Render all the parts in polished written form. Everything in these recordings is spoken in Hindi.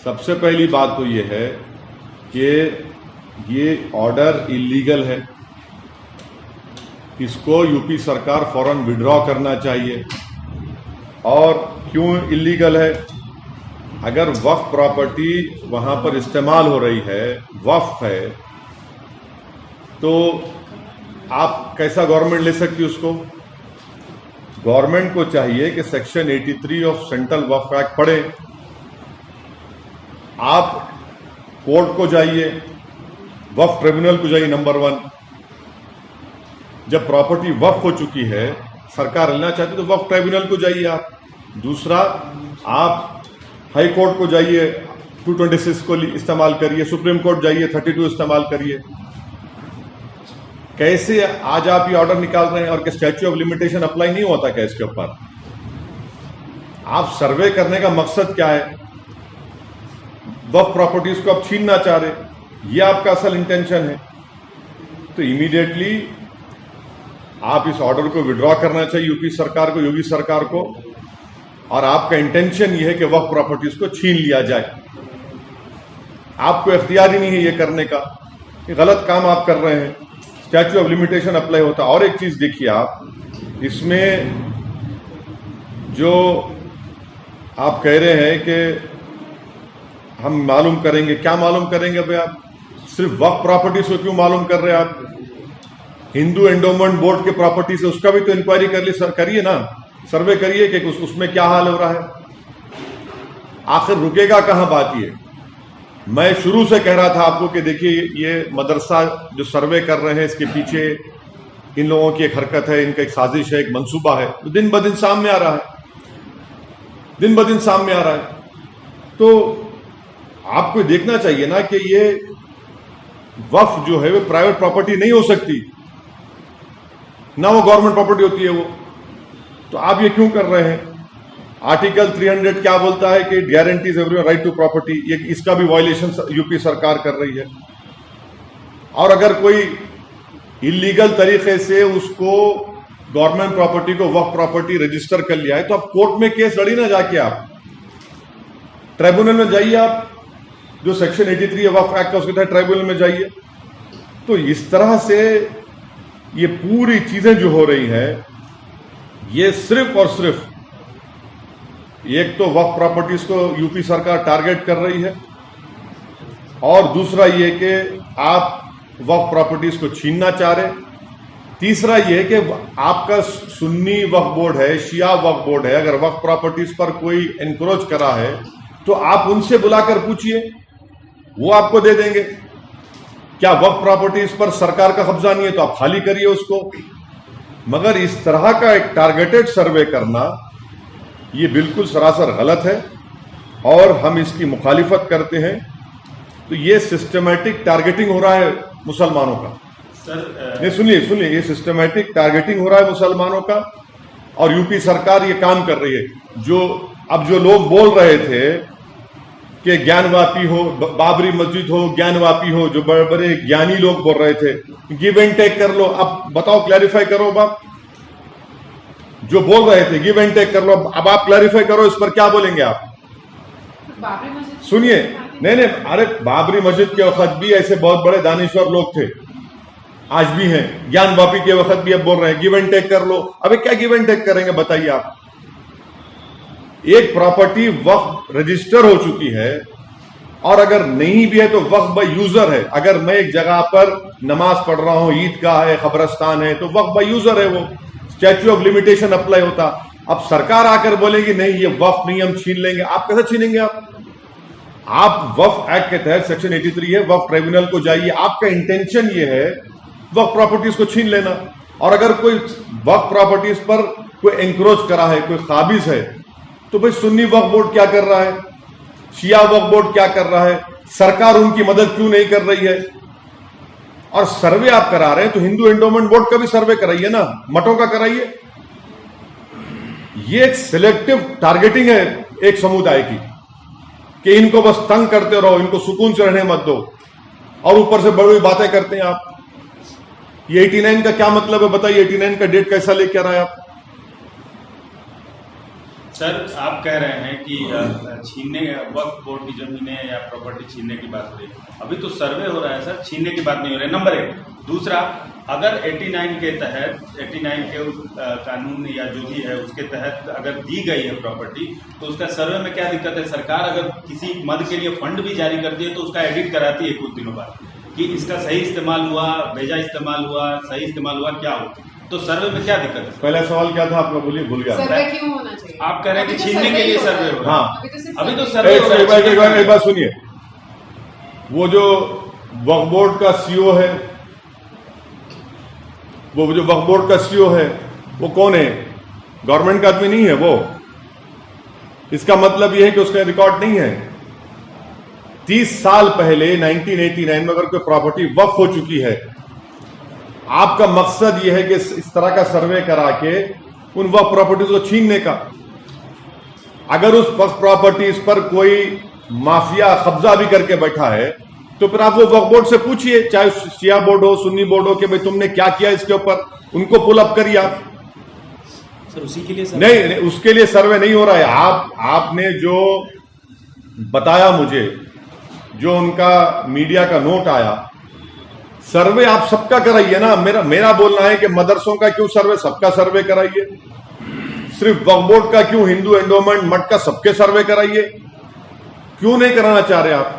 सबसे पहली बात तो ये है कि ये ऑर्डर इलीगल है, इसको यूपी सरकार फौरन विड्रॉ करना चाहिए। और क्यों इलीगल है? अगर वक्फ प्रॉपर्टी वहां पर इस्तेमाल हो रही है, वक्फ है, तो आप कैसा गवर्नमेंट ले सकती है उसको? गवर्नमेंट को चाहिए कि section 83 of central Waqf act पढ़े, आप कोर्ट को जाइए, वक्फ ट्रिब्यूनल को जाइए। नंबर 1, जब प्रॉपर्टी वक्फ हो चुकी है, सरकार लेना चाहती तो वक्फ ट्रिब्यूनल को जाइए आप। दूसरा, आप हाई कोर्ट को जाइए, 226 को इस्तेमाल करिए, सुप्रीम कोर्ट जाइए, 32 इस्तेमाल करिए। कैसे आज आप ये ऑर्डर निकाल रहे हैं? और क्या स्टैच्यू ऑफ लिमिटेशन अप्लाई नहीं होता क्या इसके ऊपर? आप सर्वे करने का मकसद क्या है? वक्फ प्रॉपर्टीज को आप छीनना चाह रहे, ये आपका असल इंटेंशन है। तो इमीडिएटली आप इस ऑर्डर को विड्रॉ करना चाहिए यूपी सरकार को, योगी सरकार को। और आपका इंटेंशन ये है कि वक्फ प्रॉपर्टीज को छीन लिया जाए। आपको इख्तियार ही नहीं है ये करने का, ये गलत काम आप कर रहे हैं। स्टैच्यू ऑफ लिमिटेशन अप्लाई होता। और एक चीज देखिए आप, इसमें जो आप कह रहे हैं कि हम मालूम करेंगे, क्या मालूम करेंगे भाई? आप सिर्फ वक्फ प्रॉपर्टीज को क्यों मालूम कर रहे हैं? आप हिंदू एंडोमेंट बोर्ड के प्रॉपर्टी से उसका भी तो इंक्वायरी कर ली, सर करिए ना, सर्वे करिए कि उसमें क्या हाल हो रहा है। आखिर रुकेगा कहां बात? ये मैं शुरू से कह रहा था आपको कि देखिए ये मदरसा जो सर्वे कर रहे हैं, इसके पीछे इन लोगों की एक हरकत है, इनका एक साजिश है, एक मंसूबा है, तो दिन ब दिन सामने आ रहा है, दिन ब दिन सामने आ रहा है। तो आपको देखना चाहिए ना कि ये वक्फ जो है वो प्राइवेट प्रॉपर्टी नहीं हो सकती, ना वो गवर्नमेंट प्रॉपर्टी होती है वो। तो आप ये क्यों कर रहे हैं? आर्टिकल 300 क्या बोलता है कि guarantees everyone right to property, ये इसका भी वायलेशन यूपी सरकार कर रही है। और अगर कोई इलीगल तरीके से उसको गवर्नमेंट प्रॉपर्टी को वक्फ प्रॉपर्टी रजिस्टर कर लिया है, तो आप कोर्ट में केस लड़ी ना, जाके आप ट्राइब्यूनल में जाइए, आप जो सेक्शन 83 वक्फ एक्ट का उसके तहत ट्राइब्यूनल में जाइए। तो इस तरह से ये पूरी चीजें जो हो रही हैं, ये सिर्फ और सिर्फ एक तो वक्फ प्रॉपर्टीज को यूपी सरकार टारगेट कर रही है, और दूसरा ये कि आप वक्फ प्रॉपर्टीज को छीनना चाह रहे, तीसरा ये कि आपका सुन्नी वक्फ बोर्ड है, शिया वक्फ बोर्ड है, अगर वक्फ प्रॉपर्टीज पर कोई एनक्रोच करा है तो आप उनसे बुलाकर पूछिए, वो आपको दे देंगे। क्या वक्फ प्रॉपर्टीज पर सरकार का कब्जा नहीं है तो आप खाली करिए उसको। मगर इस तरह का एक टारगेटेड सर्वे करना ये बिल्कुल सरासर गलत है और हम इसकी मुखालिफत करते हैं। तो ये सिस्टमैटिक टारगेटिंग हो रहा है मुसलमानों का। सर सुनिए, ये सिस्टमैटिक टारगेटिंग हो रहा है मुसलमानों का, और यूपी सरकार ये काम कर रही है। जो लोग बोल रहे थे कि ज्ञानवापी हो, बाबरी मस्जिद हो, ज्ञानवापी हो, जो बड़े बड़े ज्ञानी लोग बोल रहे थे, गिव एंड टेक कर लो। अब बताओ, क्लैरिफाई करो बाप, जो बोल रहे थे गिव एंड टेक कर लो, अब आप क्लैरिफाई करो इस पर क्या बोलेंगे आप? सुनिए, नहीं, अरे बाबरी मस्जिद के वक्त भी ऐसे बहुत बड़े दानिश्वर लोग थे, आज भी हैं। ज्ञानवापी के वक्त भी अब बोल रहे हैं गिव एंड टेक कर लो। अबे क्या गिव एंड टेक करेंगे बताइए आप? एक प्रॉपर्टी वक्फ रजिस्टर हो चुकी है, और अगर नहीं भी है तो वक्फ बाय यूजर है। अगर मैं एक जगह पर नमाज पढ़ रहा हूं, ईदगाह है, कब्रस्तान है, तो वक्फ बाय यूजर है, वो स्टैच्यू ऑफ लिमिटेशन अप्लाई होता। अब सरकार आकर बोलेगी नहीं ये वक्फ नहीं, हम छीन लेंगे। आप कैसे छीनेंगे? आप वक्फ एक्ट के तहत सेक्शन 83 है, वक्फ ट्रिब्यूनल को जाइए। आपका इंटेंशन ये है वक्फ प्रॉपर्टीज को छीन लेना। और अगर कोई वक्फ प्रॉपर्टीज पर कोई एंक्रोच करा है, कोई काबिज है, तो भाई सुन्नी वक्फ बोर्ड क्या कर रहा है, शिया वक्फ बोर्ड क्या कर रहा है, सरकार उनकी मदद क्यों नहीं कर रही है? और सर्वे आप करा रहे हैं तो हिंदू एंडोमेंट बोर्ड का भी सर्वे कराइए ना, मठों का कराइए। ये एक सिलेक्टिव टारगेटिंग है एक समुदाय की, कि इनको बस तंग करते रहो, इनको सुकून से रहने मत दो, और ऊपर से बड़ी बड़ी बातें करते हैं आप। ये 89 का क्या मतलब है बताइए? 89 का डेट कैसा लेकर आए आप? सर, आप कह रहे हैं कि छीनने वक्फ बोर्ड की जमीनें या प्रॉपर्टी छीनने की बात हो रही है। अभी तो सर्वे हो रहा है सर, छीनने की बात नहीं हो रही है, नंबर 1। दूसरा, अगर 89 के तहत 89 के उस कानून या जो भी है उसके तहत अगर दी गई है प्रॉपर्टी, तो उसका सर्वे में क्या दिक्कत है? सरकार अगर किसी मद के लिए फंड भी जारी करती है तो उसका एडिट कराती है कुछ दिनों बाद कि इसका सही इस्तेमाल हुआ, बेजा इस्तेमाल हुआ, सही इस्तेमाल हुआ, क्या हो। तो सर्वे में क्या दिक्कत है? पहला सवाल क्या था आपका, बोलिए, भूल गया। सर्वे क्यों होना चाहिए? आप कह रहे हैं कि छीनने के लिए सर्वे हो रहा है। हाँ, अभी तो सर्वे हो रहा है। एक बात सुनिए, वो जो वक्फ बोर्ड का सीईओ है, वो जो वक्फ बोर्ड का सीईओ है वो कौन है? गवर्नमेंट का आदमी नहीं है वो। इसका मतलब यह है कि उसका रिकॉर्ड नहीं है। 30 साल पहले 1989 में अगर कोई प्रॉपर्टी वक्फ हो चुकी है, आपका मकसद यह है कि इस तरह का सर्वे करा के उन वक्फ प्रॉपर्टीज को छीनने का। अगर उस वक्फ प्रॉपर्टीज पर कोई माफिया कब्जा भी करके बैठा है तो फिर आप वो वक्फ बोर्ड से पूछिए, चाहे शिया बोर्ड हो, सुन्नी बोर्ड हो, कि भाई तुमने क्या किया इसके ऊपर, उनको पुल अप करिए आप। सर उसी के लिए नहीं, उसके लिए सर्वे नहीं हो रहा है। आपने जो बताया मुझे, जो उनका मीडिया का नोट आया, सर्वे आप सबका कराइए ना। मेरा बोलना है कि मदरसों का क्यों सर्वे, सबका सर्वे कराइए। सिर्फ वक्फ बोर्ड का क्यों, हिंदू एंडोमेंट मठ का सबके सर्वे कराइए। क्यों नहीं कराना चाह रहे आप?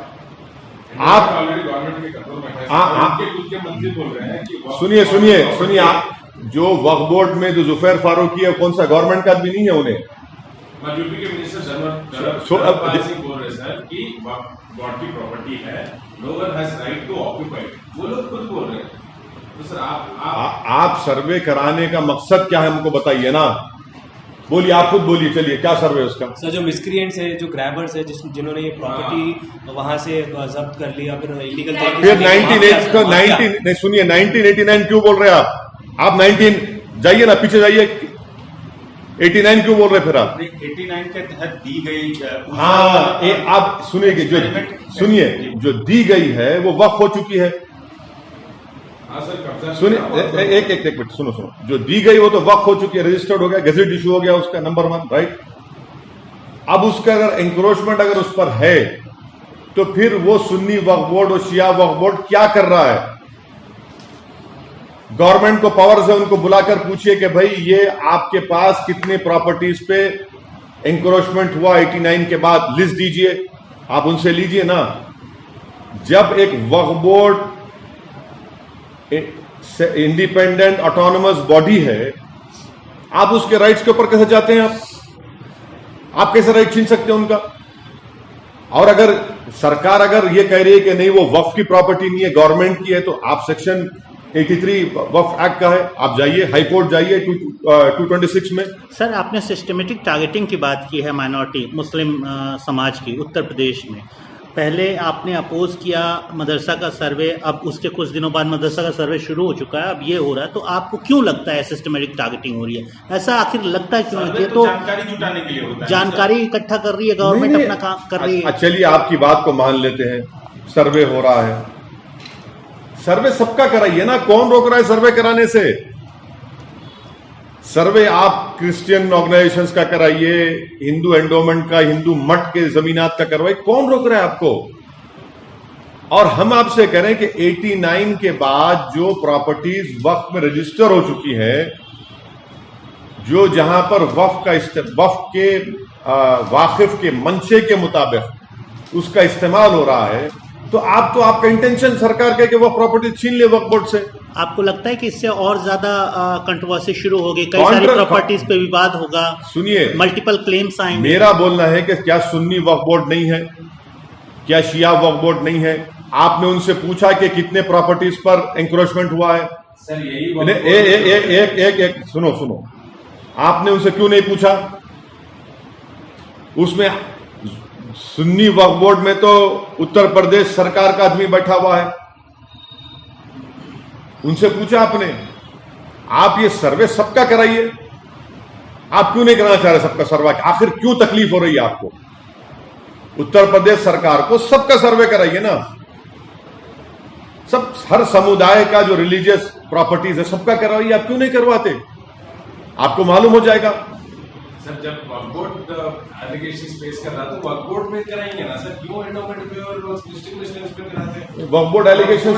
ऑलरेडी गवर्नमेंट के कंट्रोल में है। उनके खुद के मंत्री बोल रहे हैं कि सुनिए, आप जो वक्फ बोर्ड में जो जुफैर फारूकी है, कौन सा गवर्नमेंट का आदमी नहीं है उन्हें? यूपी के मिनिस्टर शरद सिंह बोल रहे हैं सर कि वक्फ बोर्ड की प्रॉपर्टी है, no one has right to occupy, वो लोग खुद बोल रहे हैं। तो सर आप सर्वे कराने का मकसद क्या है हमको बताइए ना। बोलिए, आप खुद बोलिए, चलिए, क्या सर्वे है उसका? सर जो मिसक्रिएंट्स है, जो ग्रैबर्स है, जिन्होंने ये प्रॉपर्टी वहां से जब्त कर लिया, फिर इलीगल फिर 19 नहीं, सुनिए, 1989 क्यों बोल रहे हैं आप 19 जाइए ना, पीछे जाइए। 89 क्यों बोल रहे फिर आप? 89 के तहत दी गई। हाँ, आप सुनिए, जो दी गई है वो वक्फ हो चुकी है। सुनिए, एक मिनट, सुनो। जो दी गई वो तो वक्फ हो चुकी है, रजिस्टर्ड हो गया, गेजेट इशू हो गया उसका, नंबर 1, राइट। अब उसका अगर एंक्रोचमेंट अगर उस पर है तो फिर वो सुन्नी वक्फ बोर्ड और शिया वक्फ बोर्ड क्या कर रहा है? गवर्नमेंट को पावर से उनको बुलाकर पूछिए कि भाई ये आपके पास कितने प्रॉपर्टीज पे एंक्रोचमेंट हुआ 89 के बाद, लिस्ट दीजिए, आप उनसे लीजिए ना। जब एक वक्फ बोर्ड इंडिपेंडेंट ऑटोनोमस बॉडी है, आप उसके राइट्स के ऊपर कैसे जाते हैं? आप कैसे राइट छीन सकते हैं उनका? और अगर सरकार अगर ये कह रही है कि नहीं वो वक्फ की प्रॉपर्टी नहीं है, गवर्नमेंट की है, तो आप सेक्शन 83 वक्फ एक्ट का है, आप जाइए, हाई कोर्ट जाइए 226 में। सर, आपने सिस्टमेटिक टारगेटिंग की बात की है माइनॉरिटी मुस्लिम समाज की उत्तर प्रदेश में। पहले आपने अपोज किया मदरसा का सर्वे, अब उसके कुछ दिनों बाद मदरसा का सर्वे शुरू हो चुका है, अब ये हो रहा है, तो आपको क्यों लगता है सिस्टमेटिक टारगेटिंग हो रही है? ऐसा आखिर लगता है क्यों? ये तो जानकारी जुटाने के लिए होता है, जानकारी इकट्ठा कर रही है गवर्नमेंट, अपना काम कर रही है। चलिए, आपकी बात को मान लेते हैं, सर्वे हो रहा है। सर्वे सबका कराइए ना, कौन रोक रहा है सर्वे कराने से? सर्वे आप क्रिश्चियन ऑर्गेनाइजेशंस का कराइए, हिंदू एंडोमेंट का, हिंदू मठ के जमीनात का करवाइए, कौन रोक रहा है आपको? और हम आपसे कह रहे हैं कि 89 के बाद जो प्रॉपर्टीज वक्फ में रजिस्टर हो चुकी है, जो जहां पर वक्फ के वाकिफ के मंशे के मुताबिक उसका इस्तेमाल हो रहा है, तो आपका इंटेंशन सरकार का कि वो प्रॉपर्टी छीन ले वक्फ बोर्ड से। आपको लगता है कि इससे और ज्यादा कंट्रोवर्सी शुरू होगी, कई सारी प्रॉपर्टीज पे विवाद होगा, सुनिए, मल्टीपल क्लेम्स आएंगे? मेरा बोलना है कि क्या सुन्नी वक्फ बोर्ड नहीं है, क्या शिया वक्फ बोर्ड नहीं है? आपने उनसे पूछा कि कितने प्रॉपर्टीज पर एंक्रोचमेंट हुआ है? सर यही एक सुनो, आपने उनसे क्यों नहीं पूछा? उसमें सुन्नी वक्फ बोर्ड में तो उत्तर प्रदेश सरकार का आदमी बैठा हुआ है, उनसे पूछा आपने? आप ये सर्वे सबका कराइए, आप क्यों नहीं कराना चाह रहे सबका सर्वे? आखिर क्यों तकलीफ हो रही है आपको? उत्तर प्रदेश सरकार को सबका सर्वे कराइए ना, सब, हर समुदाय का जो रिलीजियस प्रॉपर्टीज है सबका करवाइए, आप क्यों नहीं करवाते? आपको मालूम हो जाएगा। सर जब वक्फ बोर्ड एलिगेशन फेस कर रहा तो वक्फ बोर्ड में कराएंगे ना सर, क्यों एंडोमेंट पे और डिस्ट्रिक्ट पे कराते हैं? वक्फ बोर्ड एलिगेशन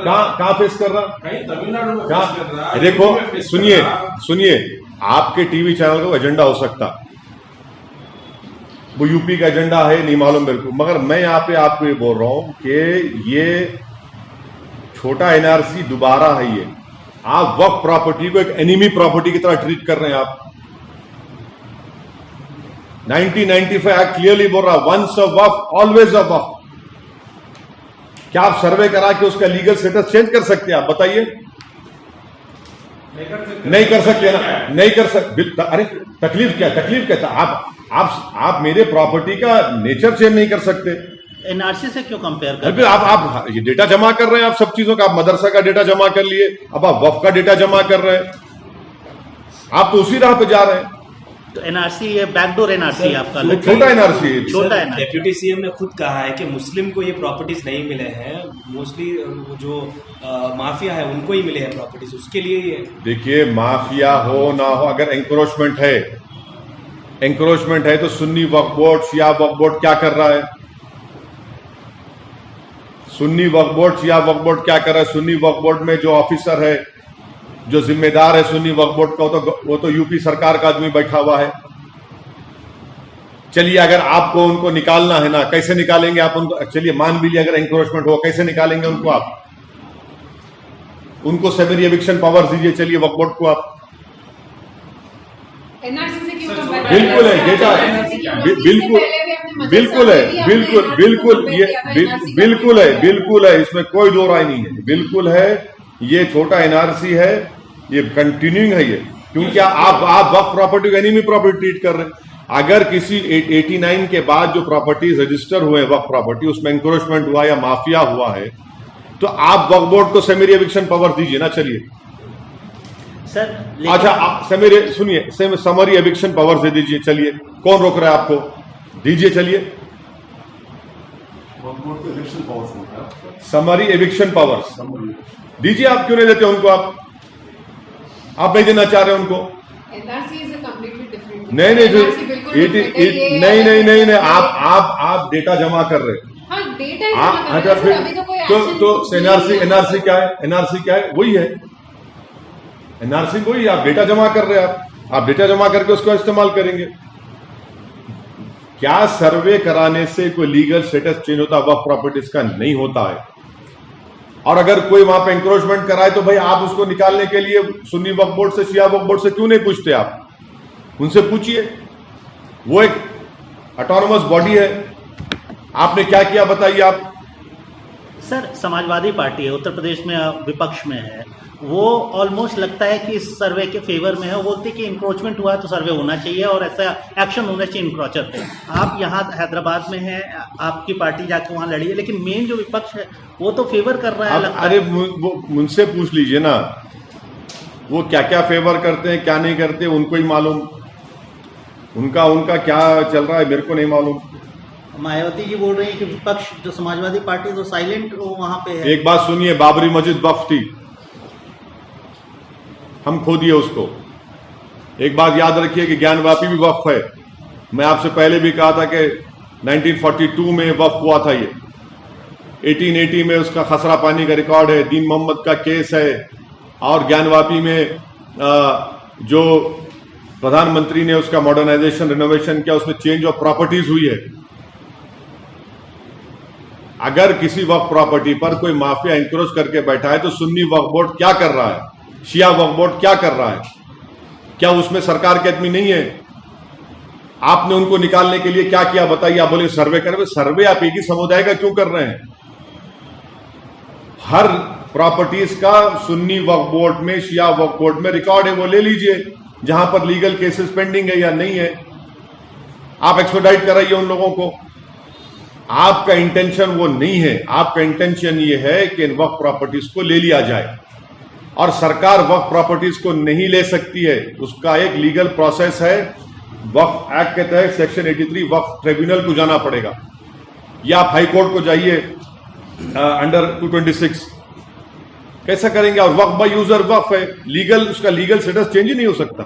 कहाँ फेस कर रहा? कहीं तमिलनाडु में कहाँ? फेस कर रहा है, देखो यूपी में फेस कर सुनिए रहा है। सुनिए, आपके टीवी चैनल का एजेंडा हो सकता, वो यूपी का एजेंडा है, नहीं मालूम मेरे को, मगर मैं यहाँ पे आपको ये बोल रहा हूं कि ये छोटा एनआरसी दोबारा है। ये आप वक्फ प्रॉपर्टी को एक एनिमी प्रॉपर्टी की तरह ट्रीट कर रहे हैं। आप 1995 एक्ट क्लियरली बोल रहा, once a Waqf always a वक्फ। क्या आप सर्वे करा के उसका लीगल स्टेटस चेंज कर सकते हैं? आप बताइए। नहीं कर सकते ना, नहीं कर सकते। अरे तकलीफ क्या, तकलीफ क्या था? आप मेरे प्रॉपर्टी का नेचर चेंज नहीं कर सकते। एनआरसी से क्यों कंपेयर कर अरे रहे हैं? आप ये डेटा जमा कर रहे हैं, आप सब चीजों का, आप मदरसा का डेटा जमा कर लिए, अब आप वक्फ का डेटा जमा कर रहे हैं। आप तो उसी राह पे जा रहे हैं। तो एनआरसी ये बैकडोर एनआरसी है आपका, वो छोटा एनआरसी है। छोटा है ना। डेप्यूटी सीएम ने खुद कहा है कि मुस्लिम को ये प्रॉपर्टीज नहीं मिले हैं, मोस्टली जो माफिया है उनको ही मिले हैं प्रॉपर्टीज, उसके लिए ये देखिए, माफिया हो ना हो, अगर एंक्रोचमेंट है तो सुन्नी वक्फ बोर्ड, शिया वक्फ बोर्ड क्या कर रहा है? सुन्नी वक्फ बोर्ड, शिया वक्फ बोर्ड क्या कर रहा है? सुन्नी वक्फ बोर्ड में जो ऑफिसर है, जो जिम्मेदार है सुन्नी वक्फ बोर्ड का, वो तो यूपी सरकार का आदमी बैठा हुआ है। चलिए, अगर आपको उनको निकालना है ना, कैसे निकालेंगे आप उनको? चलिए मान भी लिया अगर एंक्रोचमेंट हो, कैसे निकालेंगे उनको आप? उनको सेवरी एविक्शन पावर दीजिए, चलिए वक्फ बोर्ड को आप। एनआरसी से क्यों बिल्कुल है डेटा, बिल्कुल है, बिल्कुल है, इसमें कोई दो राय नहीं है, बिल्कुल है। ये छोटा एनआरसी है, ये कंटिन्यूइंग है ये, क्योंकि आप वक्फ प्रॉपर्टी को एनिमी प्रॉपर्टी ट्रीट कर रहे हैं। अगर किसी 89 के बाद जो प्रॉपर्टीज रजिस्टर हुए वक्फ प्रॉपर्टी, उसमें एंक्रोचमेंट हुआ या माफिया हुआ है, तो आप वक्फ बोर्ड को सेमरी एविक्शन पावर दीजिए ना। चलिए सर अच्छा, आप सुनिए, समरी एविक्शन पावर दे दीजिए। चलिए, कौन रोक रहा है आपको? दीजिए, चलिए। समरी एविक्शन पावर्स दीजिए। आप क्यों नहीं देते उनको? आप नहीं देना चाह रहे उनको? NRC is a completely different. नहीं, आप डेटा जमा कर रहे हैं। हाँ, डेटा तो एनआरसी क्या है? एनआरसी क्या है? वही है एनआरसी, वही। आप डेटा जमा कर रहे हैं, आप डेटा जमा करके उसको इस्तेमाल करेंगे। क्या सर्वे कराने से कोई लीगल स्टेटस चेंज होता? वक्फ प्रॉपर्टीज का नहीं होता है। और अगर कोई वहां पे एंक्रोचमेंट कराए तो भाई आप उसको निकालने के लिए सुन्नी वक्फ बोर्ड से, शिया वक्फ बोर्ड से क्यों नहीं पूछते? आप उनसे पूछिए, वो एक ऑटोनोमस बॉडी है। आपने क्या किया बताइए आप? सर, समाजवादी पार्टी है, उत्तर प्रदेश में विपक्ष में है, वो ऑलमोस्ट लगता है कि इस सर्वे के फेवर में है। वो बोलते हैं कि इंक्रोचमेंट हुआ तो सर्वे होना चाहिए और ऐसा एक्शन होना चाहिए इंक्रोचर पे। आप यहाँ हैदराबाद में हैं, आपकी पार्टी जाके वहाँ लड़ी है, लेकिन मेन जो विपक्ष है वो तो फेवर कर रहा है, लगता अरे है। वो मुझसे पूछ लीजिए ना, वो क्या क्या फेवर करते हैं, क्या नहीं करते, उनको ही मालूम। उनका क्या चल रहा है मेरे को नहीं मालूम। मायावती जी बोल रही है कि विपक्ष जो समाजवादी पार्टी तो साइलेंट वहां पे है। एक बात सुनिए, बाबरी मस्जिद वक्फ थी, हम खो दिए उसको। एक बात याद रखिए कि ज्ञानवापी भी वक्फ है। मैं आपसे पहले भी कहा था कि 1942 में वक्फ हुआ था ये, 1880 में उसका खसरा पानी का रिकॉर्ड है, दीन मोहम्मद का केस है, और ज्ञानवापी में जो प्रधानमंत्री ने उसका मॉडर्नाइजेशन रिनोवेशन किया, उसमें चेंज ऑफ प्रॉपर्टीज हुई है। अगर किसी वक्फ प्रॉपर्टी पर कोई माफिया इंक्रोच करके बैठा है तो सुन्नी वक्फ बोर्ड क्या कर रहा है, शिया वक्फ बोर्ड क्या कर रहा है? क्या उसमें सरकार के आदमी नहीं है? आपने उनको निकालने के लिए क्या किया बताइए? आप बोले सर्वे करें, सर्वे आप एक ही समुदाय का क्यों कर रहे हैं? हर प्रॉपर्टीज का सुन्नी वक्फ बोर्ड में, शिया वक्फ बोर्ड में रिकॉर्ड है, वो ले लीजिए, जहां पर लीगल केसेस पेंडिंग है या नहीं है। आप एक्सपेडाइट कराइए उन लोगों को। आपका इंटेंशन वो नहीं है, आपका इंटेंशन ये है कि इन वक्फ प्रॉपर्टीज को ले लिया जाए, और सरकार वक्फ प्रॉपर्टीज को नहीं ले सकती है। उसका एक लीगल प्रोसेस है, वक्फ एक्ट के तहत सेक्शन 83 वक्फ ट्रिब्यूनल को जाना पड़ेगा, या आप हाई कोर्ट को जाइए अंडर 226। कैसा करेंगे? और वक्फ बाय यूजर वक्फ है, लीगल, उसका लीगल स्टेटस चेंज ही नहीं हो सकता।